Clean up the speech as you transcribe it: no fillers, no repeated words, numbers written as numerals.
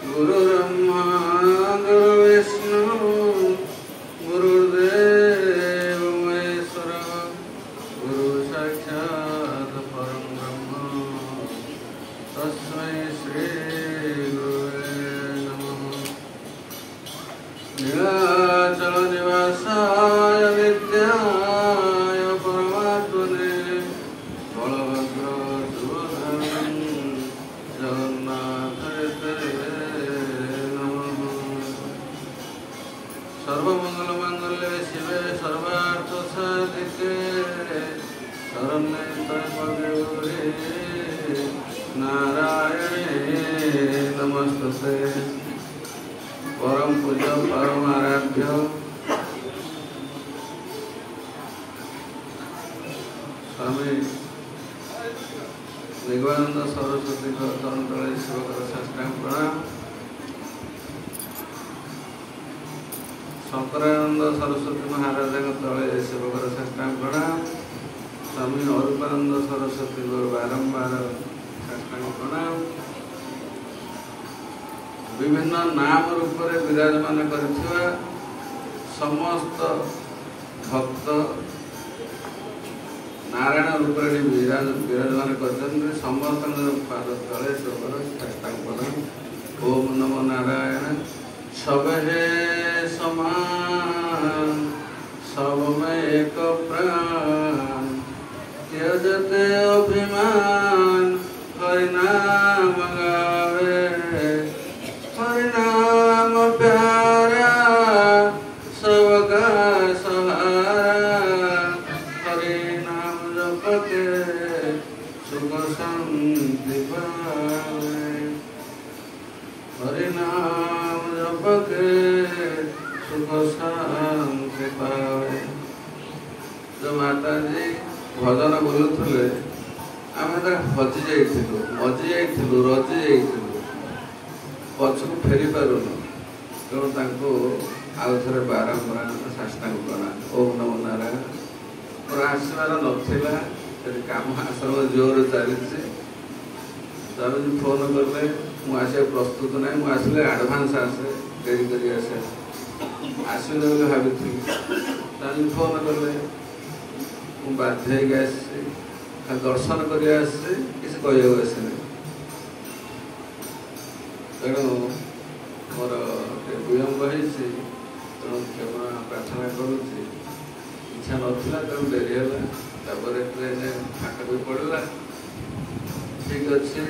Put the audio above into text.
गुरु ब्रह्मा गुरु विष्णु गुरुदेव महेश्वर गुरु साक्षात् परं ब्रह्म तस्मै श्री गुरुवे नमः। नीलाचल निवासाय विद्याय परमात्मने बलभद्र सुभद्रं जगन्नाथ सर्वमंगलमांगल्ये शिवे सर्वार्थसाधिके शरण्ये त्र्यंबके गौरी नारायणे नमस्तुते। परम पूज्य परम आराध्य स्वामी निगमानंद सरस्वती चरण तले शिवकर साष्टांग प्रणाम। शंकरानंद सरस्वती महाराज तले शिवकर साष्टांग प्रणाम। स्वामी अरूपानंद सरस्वती को बारंबार साष्टांग प्रणाम। विभिन्न नाम रूप में विराजमान करिथिबा समस्त भक्त नारायण रूप में विराजमान कर समस्त पाद तले शिवकर साष्टांग प्रणाम। ओम नमो नारायण। सब है समान सब में एक प्राण त्यजते अभिमान हरिनाम गावे हरिनाम प्यारा सबका सहारा हरिनाम जपते सुख शांति पावे हरिनाम जपके सुख शांति पावे। जो माता जी भजन बोलुले आम हजि जाइलु मजि जाइलु रजि जाइलु पछक फेरी पारुनु तेणु आउ थे बारंबार साष्टांग प्रणाम। ओम नमो नारायण। मोर आसबार नाला कम आश्रम जोर चली स्वामी जी फोन कले मुझे प्रस्तुत ना मुझे आडभांस आसे डेरी कर आसबे बोली भावी स्वामी फोन कले बाध्य दर्शन कर किसी कहना तेणु मोर विलम्ब हो क्षमा प्रार्थना करुच्ची इच्छा नाला तेणु डेरी है ट्रेन फाक भी पड़ा ठीक अच्छे।